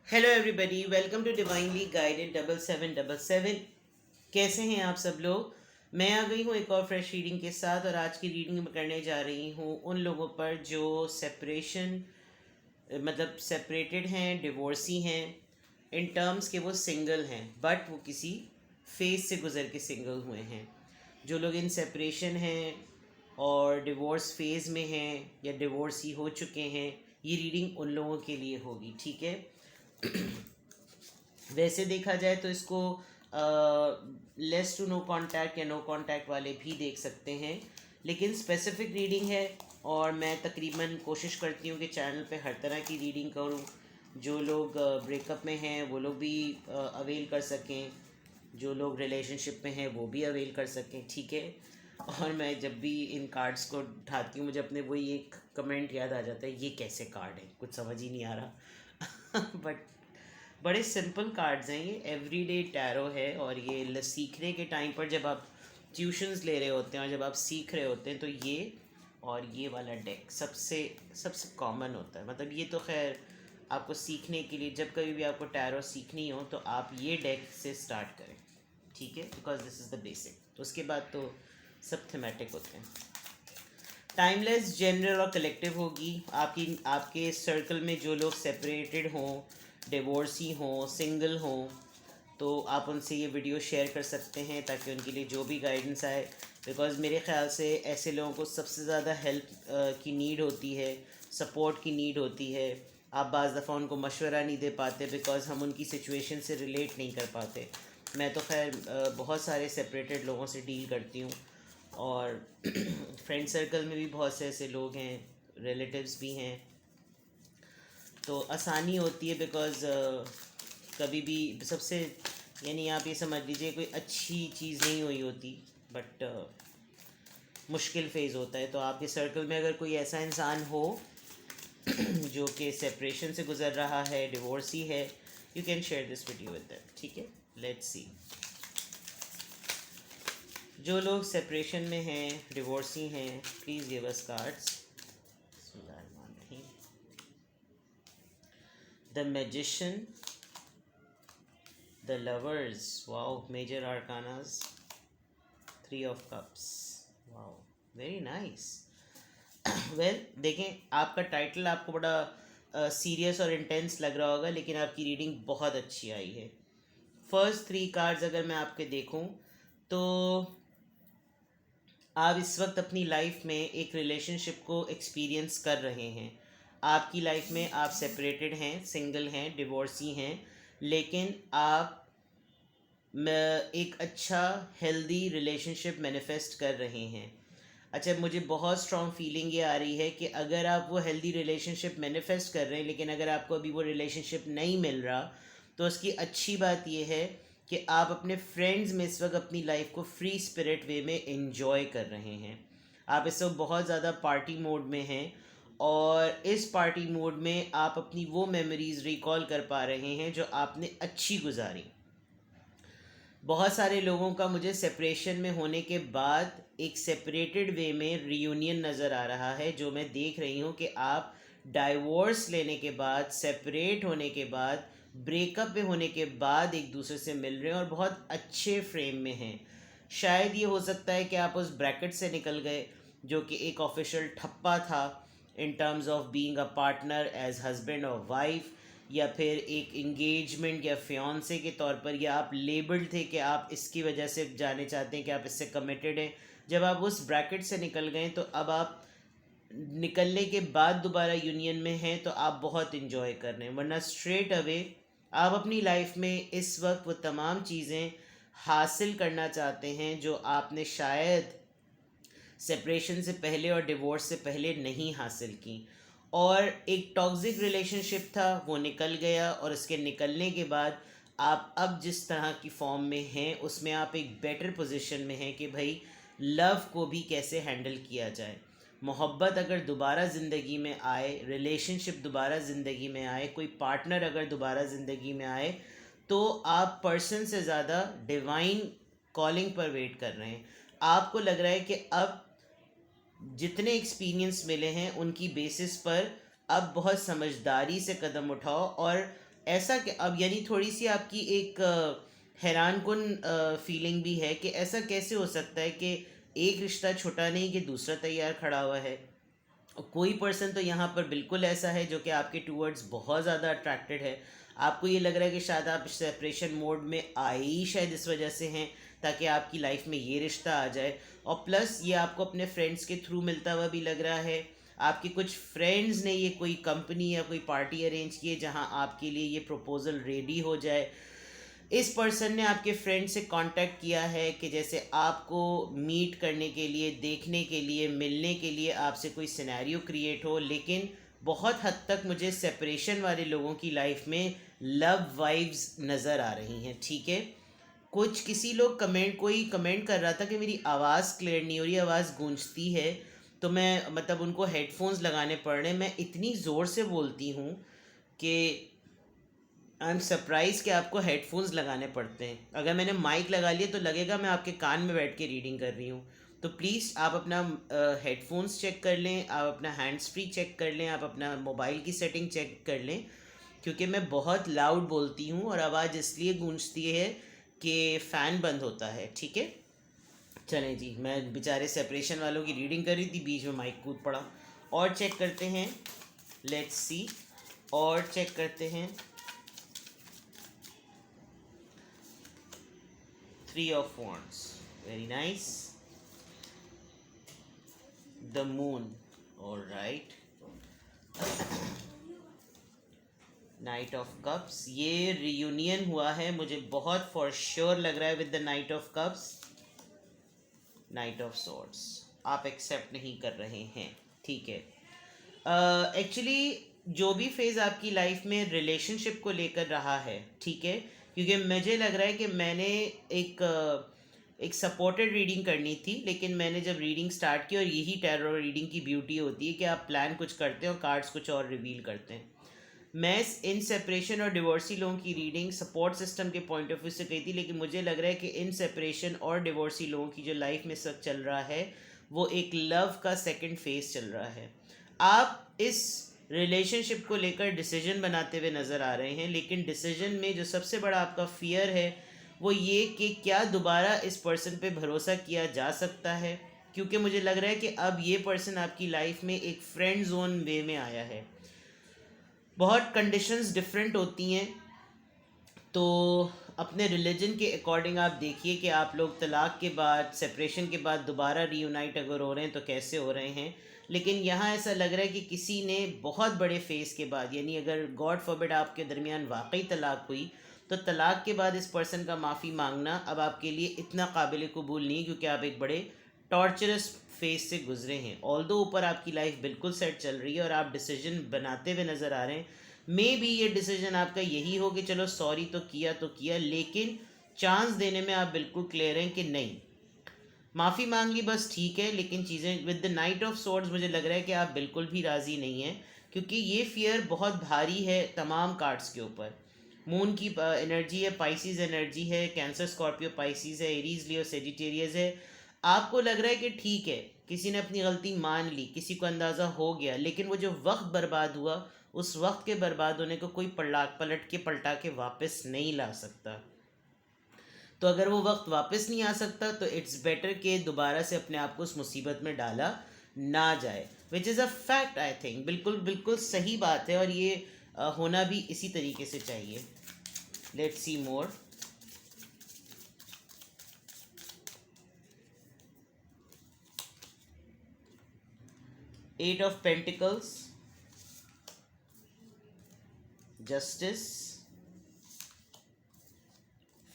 Hello everybody, welcome to divinely guided 7777। कैसे हैं आप सब लोग। मैं आ गई हूँ एक और फ्रेश रीडिंग के साथ, और आज की रीडिंग में करने जा रही हूँ उन लोगों पर जो सेपरेशन मतलब सेपरेटेड हैं, डिवोर्सी हैं, इन टर्म्स के वो सिंगल हैं बट वो किसी फेज से गुजर के सिंगल हुए हैं। जो लोग इन सेपरेशन हैं और डिवोर्स फेज़ में हैं या डिवोर्स ही हो चुके हैं, ये रीडिंग उन लोगों के लिए होगी, ठीक है। वैसे देखा जाए तो इसको लेस टू नो कांटेक्ट या नो कांटेक्ट वाले भी देख सकते हैं, लेकिन स्पेसिफिक रीडिंग है और मैं तकरीबन कोशिश करती हूँ कि चैनल पे हर तरह की रीडिंग करूँ। जो लोग ब्रेकअप में हैं वो लोग भी अवेल कर सकें, जो लोग रिलेशनशिप में हैं वो भी अवेल कर सकें, ठीक है। और मैं जब भी इन कार्ड्स को उठाती हूँ मुझे अपने वही एक कमेंट याद आ जाता है, ये कैसे कार्ड है, कुछ समझ ही नहीं आ रहा। बट बड़े सिंपल कार्ड्स हैं, ये एवरीडे टैरो है। और ये सीखने के टाइम पर जब आप ट्यूशन्स ले रहे होते हैं और जब आप सीख रहे होते हैं तो ये और ये वाला डेक सबसे सबसे कॉमन होता है। मतलब ये तो खैर आपको सीखने के लिए, जब कभी भी आपको टैरो सीखनी हो तो आप ये डेक से स्टार्ट करें, ठीक है, because this is the basic. उसके बाद तो सब थीमेटिक होते हैं। टाइमलेस, जनरल और कलेक्टिव होगी। आपके सर्कल में जो लोग सेपरेटेड हों, डिवोर्सी हों, सिंगल हों, तो आप उनसे ये वीडियो शेयर कर सकते हैं ताकि उनके लिए जो भी गाइडेंस आए। बिकॉज़ मेरे ख़्याल से ऐसे लोगों को सबसे ज़्यादा हेल्प की नीड होती है, सपोर्ट की नीड होती है। आप बाज़ दफ़ा उनको मशवरा नहीं दे पाते बिकॉज़ हम उनकी सिचुएशन से रिलेट नहीं कर पाते। मैं तो खैर बहुत सारे सेपरेटेड लोगों से डील करती हूँ, और फ्रेंड सर्कल में भी बहुत से ऐसे लोग हैं, रिलेटिव्स भी हैं, तो आसानी होती है। बिकॉज़ कभी भी सबसे, यानी आप ये समझ लीजिए कोई अच्छी चीज़ नहीं हुई होती, बट मुश्किल फेज़ होता है। तो आपके सर्कल में अगर कोई ऐसा इंसान हो जो कि सेपरेशन से गुज़र रहा है, डिवोर्सी है, you can share this video with them, ठीक है। Let's see. जो लोग सेपरेशन में हैं, डिवोर्सी हैं, please give us cards. The magician, the lovers, wow, major arcanas, 3 of Cups, wow, very nice. Well, देखें, आपका टाइटल आपको बड़ा सीरियस और इंटेंस लग रहा होगा, लेकिन आपकी रीडिंग बहुत अच्छी आई है। फर्स्ट 3 कार्ड्स अगर मैं आपके देखूं तो आप इस वक्त अपनी लाइफ में एक रिलेशनशिप को एक्सपीरियंस कर रहे हैं। आपकी लाइफ में आप सेपरेटेड हैं, सिंगल हैं, डिवोर्सी हैं, लेकिन आप एक अच्छा हेल्दी रिलेशनशिप मैनिफेस्ट कर रहे हैं। अच्छा, मुझे बहुत स्ट्रॉन्ग फीलिंग ये आ रही है कि अगर आप वो हेल्दी रिलेशनशिप मैनिफेस्ट कर रहे हैं लेकिन अगर आपको अभी वो रिलेशनशिप नहीं मिल रहा, तो उसकी अच्छी बात ये है कि आप अपने फ्रेंड्स में इस वक्त अपनी लाइफ को फ्री स्पिरिट वे में एंजॉय कर रहे हैं। आप इस वक्त बहुत ज़्यादा पार्टी मोड में हैं, और इस पार्टी मोड में आप अपनी वो मेमोरीज़ रिकॉल कर पा रहे हैं जो आपने अच्छी गुजारी। बहुत सारे लोगों का मुझे सेपरेशन में होने के बाद एक सेपरेटेड वे में रियूनियन नज़र आ रहा है, जो मैं देख रही हूँ कि आप डाइवोर्स लेने के बाद, सेपरेट होने के बाद, ब्रेकअप में होने के बाद एक दूसरे से मिल रहे हैं और बहुत अच्छे फ्रेम में हैं। शायद ये हो सकता है कि आप उस ब्रैकेट से निकल गए जो कि एक ऑफिशियल ठप्पा था in terms of being a partner as husband और वाइफ, या फिर एक इंगेजमेंट या फियांसे के तौर पर, या आप लेबल्ड थे कि आप इसकी वजह से जाने चाहते हैं कि आप इससे कमिटेड हैं। जब आप उस ब्रैकेट से निकल गए तो अब आप निकलने के बाद दोबारा यूनियन में हैं तो आप बहुत इन्जॉय कर रहे हैं, वरना स्ट्रेट अवे आप अपनी लाइफ में इस वक्त वो तमाम चीज़ें हासिल करना चाहते हैं जो आपने शायद सेपरेशन से पहले और डिवोर्स से पहले नहीं हासिल की। और एक टॉक्सिक रिलेशनशिप था, वो निकल गया, और उसके निकलने के बाद आप अब जिस तरह की फॉर्म में हैं उसमें आप एक बेटर पोजीशन में हैं कि भाई लव को भी कैसे हैंडल किया जाए। मोहब्बत अगर दोबारा ज़िंदगी में आए, रिलेशनशिप दोबारा ज़िंदगी में आए, कोई पार्टनर अगर दोबारा ज़िंदगी में आए, तो आप पर्सन से ज़्यादा डिवाइन कॉलिंग पर वेट कर रहे हैं। आपको लग रहा है कि अब जितने एक्सपीरियंस मिले हैं उनकी बेसिस पर अब बहुत समझदारी से कदम उठाओ और ऐसा अब यानी थोड़ी सी आपकी एक हैरान कुन फीलिंग भी है कि ऐसा कैसे हो सकता है कि एक रिश्ता छोटा नहीं कि दूसरा तैयार खड़ा हुआ है। कोई पर्सन तो यहाँ पर बिल्कुल ऐसा है जो कि आपके टूवर्ड्स बहुत ज़्यादा अट्रैक्टेड है। आपको ये लग रहा है कि शायद आप सेपरेशन मोड में आए ही शायद इस वजह से हैं ताकि आपकी लाइफ में ये रिश्ता आ जाए। और प्लस ये आपको अपने फ्रेंड्स के थ्रू मिलता हुआ भी लग रहा है। आपके कुछ फ्रेंड्स ने ये कोई कंपनी या कोई पार्टी अरेंज की है जहाँ आपके लिए ये प्रपोज़ल रेडी हो जाए। इस पर्सन ने आपके फ्रेंड से कांटेक्ट किया है कि जैसे आपको मीट करने के लिए, देखने के लिए, मिलने के लिए आपसे कोई सिनेरियो क्रिएट हो। लेकिन बहुत हद तक मुझे सेपरेशन वाले लोगों की लाइफ में लव वाइब्स नज़र आ रही हैं। ठीक है, कुछ किसी लोग कोई कमेंट कर रहा था कि मेरी आवाज़ क्लियर नहीं हो रही, आवाज़ गूंजती है। तो मैं मतलब उनको हेडफोन्स लगाने पड़ रहे हैं। मैं इतनी ज़ोर से बोलती हूँ कि आई एम सरप्राइज कि आपको हेडफोन्स लगाने पड़ते हैं। अगर मैंने माइक लगा लिया तो लगेगा मैं आपके कान में बैठ के रीडिंग कर रही हूँ। तो प्लीज़ आप अपना हेडफोन्स चेक कर लें, आप अपना हैंड्स फ्री चेक कर लें, आप अपना मोबाइल की सेटिंग चेक कर लें, क्योंकि मैं बहुत लाउड बोलती हूँ और आवाज़ इसलिए गूंजती है कि फ़ैन बंद होता है। ठीक है, चलें जी, मैं बेचारे सेपरेशन वालों की रीडिंग कर रही थी, बीच में माइक कूद पड़ा। और चेक करते हैं, लेट्स सी, और चेक करते हैं। 3 of Wands, very nice. The Moon, all right. Knight of Cups, ये रियूनियन हुआ है, मुझे बहुत फॉर श्योर लग रहा है with the Knight of Cups. Knight of Swords, आप एक्सेप्ट नहीं कर रहे हैं। ठीक है, एक्चुअली जो भी फेज़ आपकी लाइफ में रिलेशनशिप को लेकर रहा है, ठीक है, क्योंकि मुझे लग रहा है कि मैंने एक सपोर्टेड रीडिंग करनी थी, लेकिन मैंने जब रीडिंग स्टार्ट की, और यही टैरो रीडिंग की ब्यूटी होती है कि आप प्लान कुछ करते हैं और कार्ड्स कुछ और रिवील करते हैं। मैं इन सेपरेशन और डिवोर्सी लोगों की रीडिंग सपोर्ट सिस्टम के पॉइंट ऑफ व्यू से कही थी, लेकिन मुझे लग रहा है कि इन सेपरेशन और डिवोर्सी लोगों की जो लाइफ में सब चल रहा है वो एक लव का सेकंड फेज चल रहा है। आप इस रिलेशनशिप को लेकर डिसीजन बनाते हुए नज़र आ रहे हैं, लेकिन डिसीजन में जो सबसे बड़ा आपका फियर है वो ये कि क्या दोबारा इस पर्सन पे भरोसा किया जा सकता है, क्योंकि मुझे लग रहा है कि अब ये पर्सन आपकी लाइफ में एक फ्रेंड जोन वे में आया है। बहुत कंडीशंस डिफरेंट होती हैं, तो अपने रिलीजन के अकॉर्डिंग आप देखिए कि आप लोग तलाक के बाद, सेपरेशन के बाद दोबारा रीयूनाइट अगर हो रहे हैं तो कैसे हो रहे हैं। लेकिन यहाँ ऐसा लग रहा है कि किसी ने बहुत बड़े फेज़ के बाद, यानी अगर गॉड फॉरबिड आपके दरमियान वाकई तलाक हुई, तो तलाक के बाद इस पर्सन का माफ़ी मांगना अब आपके लिए इतना काबिल कबूल नहीं, क्योंकि आप एक बड़े टॉर्चरस फेज से गुजरे हैं। ऑल्दो ऊपर आपकी लाइफ बिल्कुल सेट चल रही है और आप डिसीजन बनाते हुए नज़र आ रहे हैं। मे बी ये डिसीजन आपका यही हो कि चलो सॉरी तो किया, लेकिन चांस देने में आप बिल्कुल क्लियर हैं कि नहीं, माफ़ी मांग ली बस ठीक है, लेकिन चीज़ें with the night of swords मुझे लग रहा है कि आप बिल्कुल भी राज़ी नहीं हैं, क्योंकि ये फियर बहुत भारी है तमाम कार्ड्स के ऊपर। मून की एनर्जी है, पाइसिस एनर्जी है, कैंसर स्कॉर्पियो पाइसिस है, एरीज लियो सेजिटेरियस है। आपको लग रहा है कि ठीक है, किसी ने अपनी गलती मान ली, किसी को अंदाज़ा हो गया, लेकिन वो जो वक्त बर्बाद हुआ, उस वक्त के बर्बाद होने को कोई पलटा के वापस नहीं ला सकता। तो अगर वो वक्त वापस नहीं आ सकता तो इट्स बेटर कि दोबारा से अपने आप को उस मुसीबत में डाला ना जाए, which is a fact. I think बिल्कुल बिल्कुल सही बात है, और ये होना भी इसी तरीके से चाहिए। Let's see more. Eight of pentacles, justice,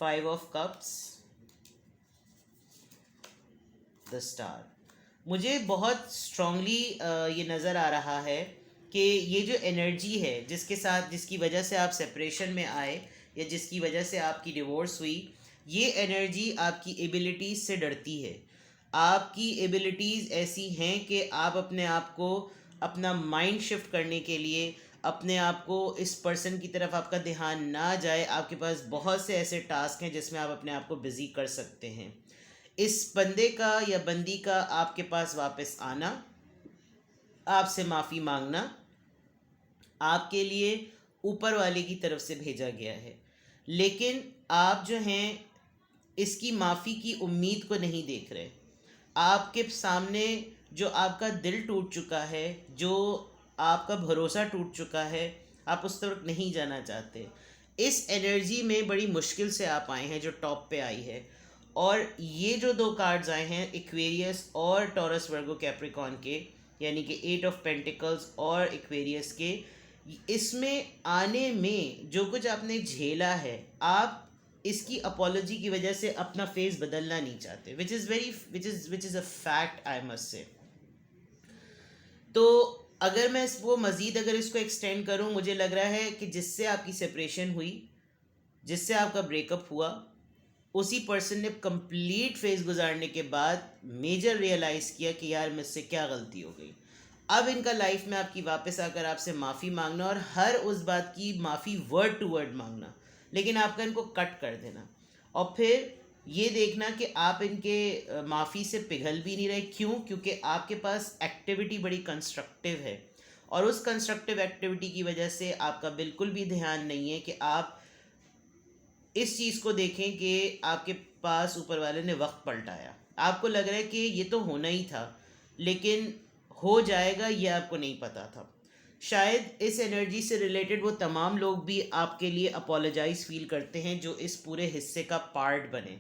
5 of cups, the star. मुझे बहुत स्ट्रांगली ये नज़र आ रहा है कि ये जो एनर्जी है जिसकी वजह से आप सेपरेशन में आए, या जिसकी वजह से आपकी डिवोर्स हुई, ये एनर्जी आपकी एबिलिटीज़ से डरती है। आपकी एबिलिटीज़ ऐसी हैं कि आप अपने आप को, अपना माइंड शिफ्ट करने के लिए, अपने आप को इस पर्सन की तरफ आपका ध्यान ना जाए, आपके पास बहुत से ऐसे टास्क हैं जिसमें आप अपने आप को बिज़ी कर सकते हैं। इस बंदे का या बंदी का आपके पास वापस आना, आपसे माफ़ी मांगना, आपके लिए ऊपर वाले की तरफ से भेजा गया है, लेकिन आप जो हैं इसकी माफ़ी की उम्मीद को नहीं देख रहे। आपके सामने जो आपका दिल टूट चुका है, जो आपका भरोसा टूट चुका है, आप उस तरफ नहीं जाना चाहते। इस एनर्जी में बड़ी मुश्किल से आप आए हैं जो टॉप पे आई है। और ये जो दो कार्ड्स आए हैं एक्वेरियस और टॉरस वर्गो कैप्रिकॉन के, यानी कि 8 ऑफ पेंटिकल्स और एक्वेरियस के, इसमें आने में जो कुछ आपने झेला है, आप इसकी अपॉलोजी की वजह से अपना फेस बदलना नहीं चाहते, which is a fact, I must say. तो अगर मैं वो मज़ीद अगर इसको एक्सटेंड करूँ, मुझे लग रहा है कि जिससे आपकी सेपरेशन हुई, जिससे आपका ब्रेकअप हुआ, उसी पर्सन ने कंप्लीट फेज गुजारने के बाद मेजर रियलाइज़ किया कि यार मुझसे क्या गलती हो गई। अब इनका लाइफ में आपकी वापस आकर आपसे माफ़ी मांगना और हर उस बात की माफ़ी वर्ड टू वर्ड मांगना, लेकिन आपका इनको कट कर देना और फिर ये देखना कि आप इनके माफ़ी से पिघल भी नहीं रहे। क्यों? क्योंकि आपके पास एक्टिविटी बड़ी कंस्ट्रक्टिव है और उस कंस्ट्रक्टिव एक्टिविटी की वजह से आपका बिल्कुल भी ध्यान नहीं है कि आप इस चीज़ को देखें कि आपके पास ऊपर वाले ने वक्त पलटाया। आपको लग रहा है कि ये तो होना ही था, लेकिन हो जाएगा ये आपको नहीं पता था। शायद इस एनर्जी से रिलेटेड वो तमाम लोग भी आपके लिए अपोलोजाइज फील करते हैं जो इस पूरे हिस्से का पार्ट बने।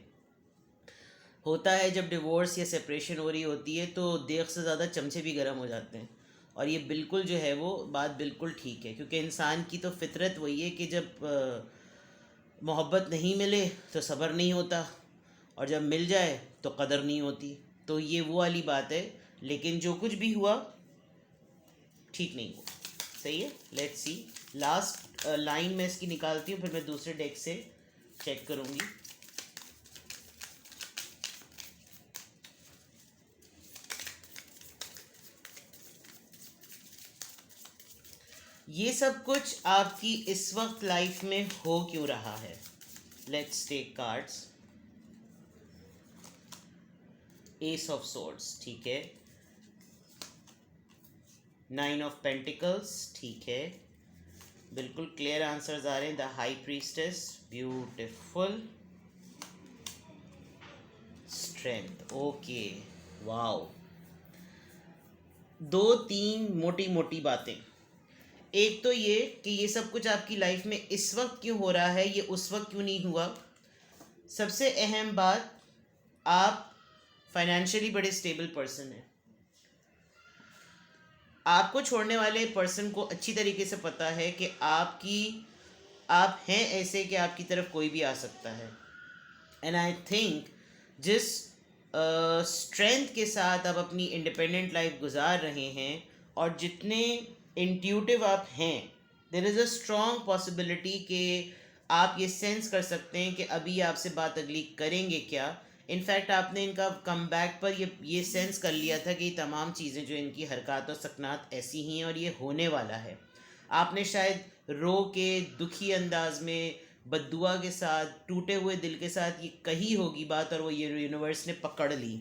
होता है जब डिवोर्स या सेपरेशन हो रही होती है तो देख से ज़्यादा चमचे भी गर्म हो जाते हैं, और ये बिल्कुल जो है वो बात बिल्कुल ठीक है, क्योंकि इंसान की तो फितरत वही है कि जब मोहब्बत नहीं मिले तो सब्र नहीं होता, और जब मिल जाए तो कदर नहीं होती। तो ये वो वाली बात है, लेकिन जो कुछ भी हुआ ठीक नहीं हुआ। सही है। लेट्स सी लास्ट लाइन मैं इसकी निकालती हूँ, फिर मैं दूसरे डेक से चेक करूँगी। ये सब कुछ आपकी इस वक्त लाइफ में हो क्यों रहा है? Let's take cards. Ace of swords, ठीक है। 9 ऑफ पेंटिकल्स, ठीक है। बिल्कुल क्लियर आंसर्स आ रहे हैं। The high priestess, beautiful. Strength, okay, wow. दो तीन मोटी मोटी बातें। एक तो ये कि ये सब कुछ आपकी लाइफ में इस वक्त क्यों हो रहा है, ये उस वक्त क्यों नहीं हुआ। सबसे अहम बात, आप फाइनेंशियली बड़े स्टेबल पर्सन हैं। आपको छोड़ने वाले पर्सन को अच्छी तरीके से पता है कि आप हैं ऐसे कि आपकी तरफ कोई भी आ सकता है। एंड आई थिंक जिस स्ट्रेंथ के साथ आप अपनी इंडिपेंडेंट लाइफ गुजार रहे हैं और जितने इंट्यूटिव आप हैं, there is a strong possibility कि आप ये सेंस कर सकते हैं कि अभी आपसे बात अगली करेंगे क्या। इनफैक्ट आपने इनका कम बैक पर ये सेंस कर लिया था कि तमाम चीज़ें जो इनकी हरकत और सकनात ऐसी ही हैं और ये होने वाला है। आपने शायद रो के दुखी अंदाज में बद्दुआ के साथ टूटे हुए दिल के साथ ये कही होगी बात, और वो ये यूनिवर्स ने पकड़ ली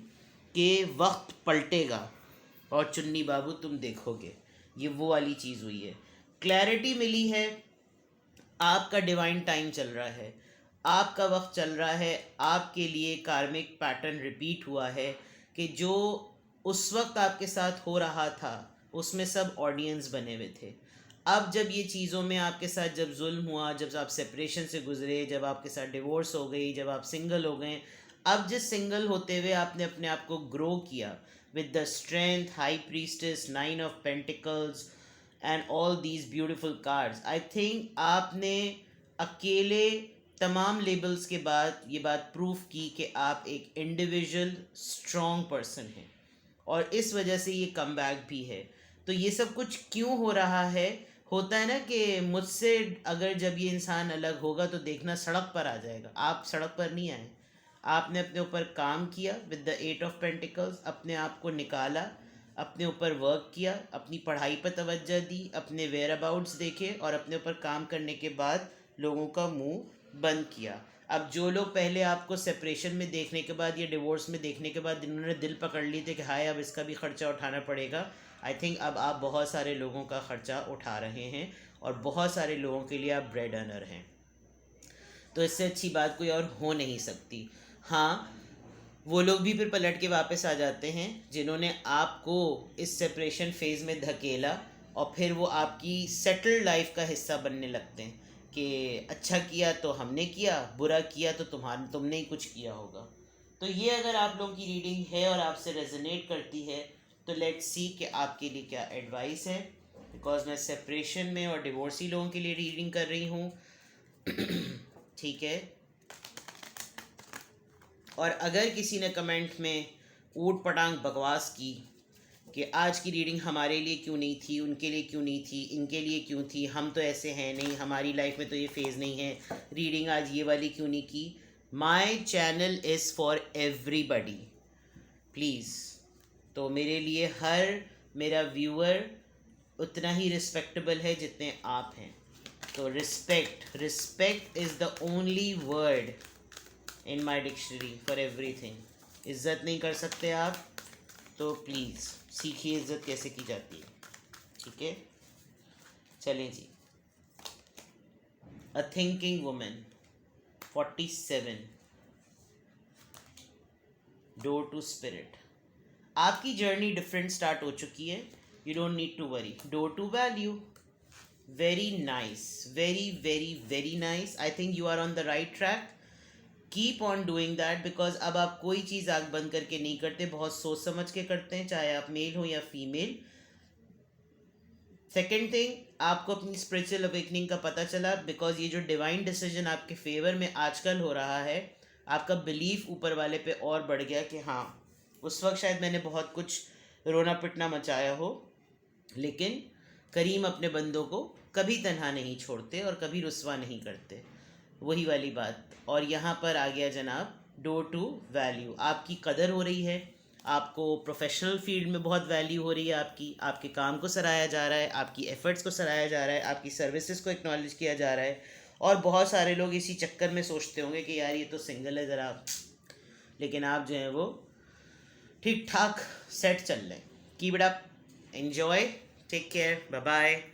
कि वक्त पलटेगा और चुन्नी बाबू तुम देखोगे। ये वो वाली चीज़ हुई है। क्लैरिटी मिली है। आपका डिवाइन टाइम चल रहा है, आपका वक्त चल रहा है। आपके लिए कार्मिक पैटर्न रिपीट हुआ है कि जो उस वक्त आपके साथ हो रहा था उसमें सब ऑडियंस बने हुए थे। अब जब ये चीज़ों में आपके साथ जब जुल्म हुआ, जब आप सेपरेशन से गुजरे, जब आपके साथ डिवोर्स हो गई, जब आप सिंगल हो गए, अब जिस सिंगल होते हुए आपने अपने आप को ग्रो किया with the strength, high priestess, 9 of pentacles and all these beautiful cards, I think आपने अकेले तमाम लेबल्स के बाद ये बात प्रूफ की कि आप एक इंडिविजुअल स्ट्रॉन्ग पर्सन हैं, और इस वजह से ये कम बैक भी है। तो ये सब कुछ क्यों हो रहा है? होता है ना कि मुझसे अगर जब ये इंसान अलग होगा तो देखना सड़क पर आ जाएगा। आप सड़क पर नहीं आए, आपने अपने ऊपर काम किया विद द 8 ऑफ पेंटिकल्स, अपने आप को निकाला, अपने ऊपर वर्क किया, अपनी पढ़ाई पर तवज्जो दी, अपने वेयर अबाउट्स देखे और अपने ऊपर काम करने के बाद लोगों का मुंह बंद किया। अब जो लोग पहले आपको सेपरेशन में देखने के बाद या डिवोर्स में देखने के बाद जिन्होंने दिल पकड़ ली थे कि हाय अब इसका भी ख़र्चा उठाना पड़ेगा, आई थिंक अब आप बहुत सारे लोगों का ख़र्चा उठा रहे हैं और बहुत सारे लोगों के लिए आप ब्रेड अर्नर हैं। तो इससे अच्छी बात कोई और हो नहीं सकती। हाँ, वो लोग भी फिर पलट के वापस आ जाते हैं जिन्होंने आपको इस सेपरेशन फेज़ में धकेला, और फिर वो आपकी सेटल्ड लाइफ का हिस्सा बनने लगते हैं कि अच्छा किया तो हमने किया, बुरा किया तो तुमने ही कुछ किया होगा। तो ये अगर आप लोगों की रीडिंग है और आपसे रेजोनेट करती है तो लेट्स सी कि आपके लिए क्या एडवाइस है, बिकॉज मैं सेपरेशन में और डिवोर्सी लोगों के लिए रीडिंग कर रही हूँ। ठीक है। और अगर किसी ने कमेंट में ऊट पटांग बकवास की कि आज की रीडिंग हमारे लिए क्यों नहीं थी, उनके लिए क्यों नहीं थी, इनके लिए क्यों थी, हम तो ऐसे हैं नहीं, हमारी लाइफ में तो ये फेज़ नहीं है, रीडिंग आज ये वाली क्यों नहीं की, my channel is for everybody please. तो मेरे लिए हर मेरा व्यूअर उतना ही रिस्पेक्टेबल है जितने आप हैं। तो respect is the only word in my dictionary for everything. इज़्ज़त नहीं कर सकते आप तो प्लीज़ सीखिए इज़्ज़त कैसे की जाती है। ठीक है, चलें जी। A thinking women 47, door to spirit. आपकी जर्नी डिफरेंट स्टार्ट हो चुकी है, you don't need to worry. Door to value, very nice, very very very nice. I think you are on the right track. Keep on doing that, because अब आप कोई चीज़ आँख बंद करके नहीं करते, बहुत सोच समझ के करते हैं, चाहे आप मेल हो या फीमेल। सेकेंड थिंग, आपको अपनी स्पिरिचुअल अवेकनिंग का पता चला, बिकॉज ये जो डिवाइन डिसीजन आपके फेवर में आजकल हो रहा है, आपका बिलीफ ऊपर वाले पे और बढ़ गया कि हाँ, उस वक्त शायद मैंने बहुत कुछ रोना पिटना मचाया हो, लेकिन करीम अपने बंदों को कभी तन्हा नहीं छोड़ते और कभी रुस्वा नहीं करते, वही वाली बात। और यहाँ पर आ गया जनाब डोर टू वैल्यू। आपकी कदर हो रही है, आपको प्रोफेशनल फील्ड में बहुत वैल्यू हो रही है, आपके काम को सराहा जा रहा है, आपकी एफर्ट्स को सराहा जा रहा है, आपकी सर्विसेज को एक्नॉलेज किया जा रहा है। और बहुत सारे लोग इसी चक्कर में सोचते होंगे कि यार ये तो सिंगल है ज़रा, लेकिन आप जो हैं वो ठीक ठाक सेट चल रहे हैं। Keep it up, enjoy, take care, bye bye.